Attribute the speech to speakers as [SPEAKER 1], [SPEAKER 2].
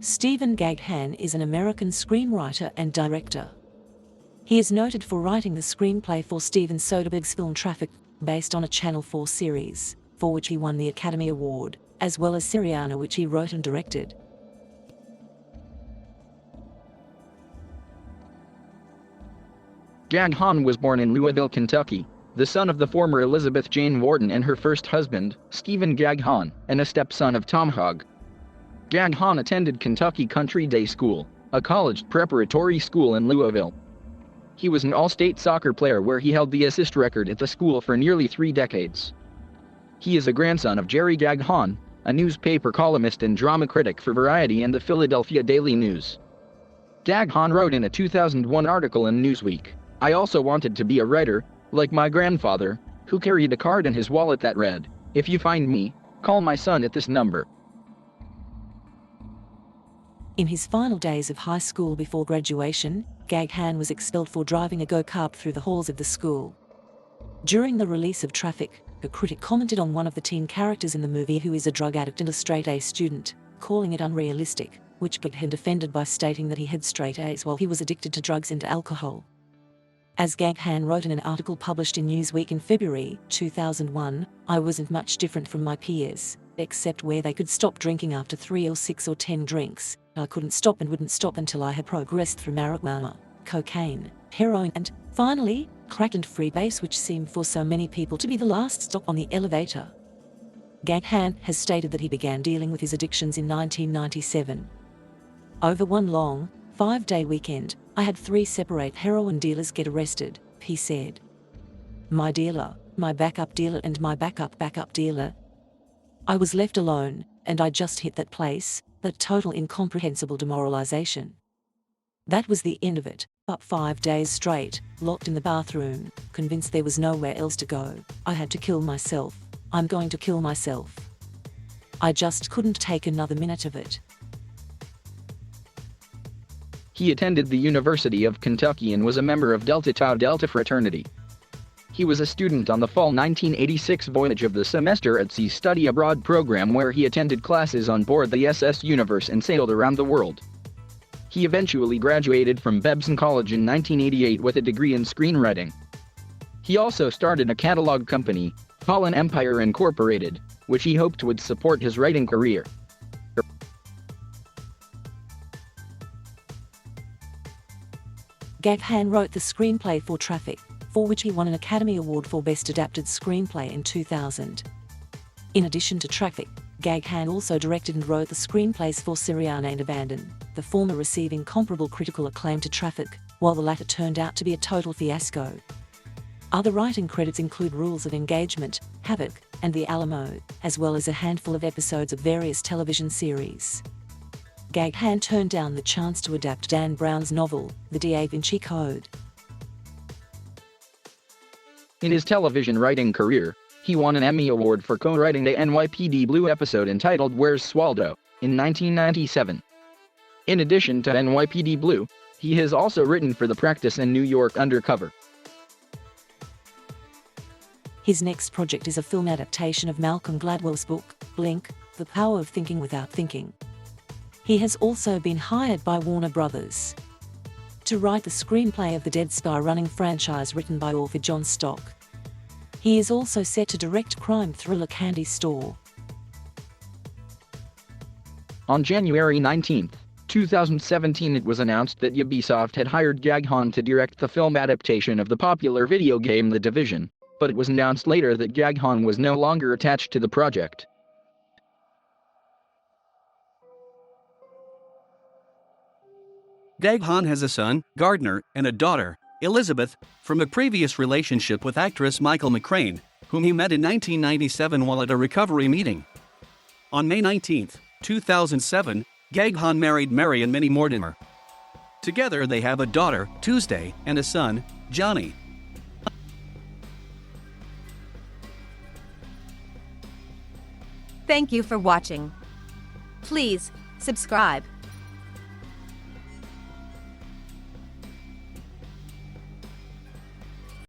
[SPEAKER 1] Stephen Gaghan is an American screenwriter and director. He is noted for writing the screenplay for Steven Soderbergh's film Traffic, based on a Channel 4 series, for which he won the Academy Award, as well as Syriana, which he wrote and directed.
[SPEAKER 2] Gaghan was born in Louisville, Kentucky, the son of the former Elizabeth Jane Wharton and her first husband, Stephen Gaghan, and a stepson of Tom Hogg. Gaghan attended Kentucky Country Day School, a college preparatory school in Louisville. He was an all-state soccer player where he held the assist record at the school for nearly 3 decades. He is a grandson of Jerry Gaghan, a newspaper columnist and drama critic for Variety and the Philadelphia Daily News. Gaghan wrote in a 2001 article in Newsweek, "I also wanted to be a writer, like my grandfather, who carried a card in his wallet that read, 'If you find me, call my son at this number.'"
[SPEAKER 1] In his final days of high school before graduation, Gaghan was expelled for driving a go-kart through the halls of the school. During the release of Traffic, a critic commented on one of the teen characters in the movie who is a drug addict and a straight-A student, calling it unrealistic, which Gaghan defended by stating that he had straight A's while he was addicted to drugs and alcohol. As Gaghan wrote in an article published in Newsweek in February 2001, "I wasn't much different from my peers, except where they could stop drinking after 3 or 6 or 10 drinks. I couldn't stop and wouldn't stop until I had progressed through marijuana, cocaine, heroin and, finally, crack and freebase, which seemed for so many people to be the last stop on the elevator." Gaghan has stated that he began dealing with his addictions in 1997. "Over one long, 5-day weekend, I had 3 separate heroin dealers get arrested," he said. "My dealer, my backup dealer and my backup dealer. I was left alone, and I just hit that place, that total incomprehensible demoralization. That was the end of it, but 5 days straight, locked in the bathroom, convinced there was nowhere else to go. I had to kill myself. I'm going to kill myself. I just couldn't take another minute of it."
[SPEAKER 2] He attended the University of Kentucky and was a member of Delta Tau Delta fraternity. He was a student on the fall 1986 voyage of the Semester at Sea Study Abroad program, where he attended classes on board the SS Universe and sailed around the world. He eventually graduated from Babson College in 1988 with a degree in screenwriting. He also started a catalog company, Pollen Empire Incorporated, which he hoped would support his writing career.
[SPEAKER 1] Gaghan wrote the screenplay for Traffic, for which he won an Academy Award for Best Adapted Screenplay in 2000. In addition to Traffic, Gaghan also directed and wrote the screenplays for Syriana and Abandon, the former receiving comparable critical acclaim to Traffic, while the latter turned out to be a total fiasco. Other writing credits include Rules of Engagement, Havoc, and The Alamo, as well as a handful of episodes of various television series. Gaghan turned down the chance to adapt Dan Brown's novel, The Da Vinci Code.
[SPEAKER 2] In his television writing career, he won an Emmy Award for co-writing the NYPD Blue episode entitled Where's Swaldo, in 1997. In addition to NYPD Blue, he has also written for The Practice and New York Undercover.
[SPEAKER 1] His next project is a film adaptation of Malcolm Gladwell's book, Blink, The Power of Thinking Without Thinking. He has also been hired by Warner Brothers to write the screenplay of the Dead Sky Running franchise written by author John Stock. He is also set to direct crime thriller Candy Store.
[SPEAKER 2] On January 19, 2017, it was announced that Ubisoft had hired Gaghan to direct the film adaptation of the popular video game The Division, but it was announced later that Gaghan was no longer attached to the project.
[SPEAKER 3] Gaghan has a son, Gardner, and a daughter, Elizabeth, from a previous relationship with actress Michael McCrane, whom he met in 1997 while at a recovery meeting. On May 19, 2007, Gaghan married Marion Minnie Mortimer. Together they have a daughter, Tuesday, and a son, Johnny.
[SPEAKER 4] Thank you for watching. Please subscribe.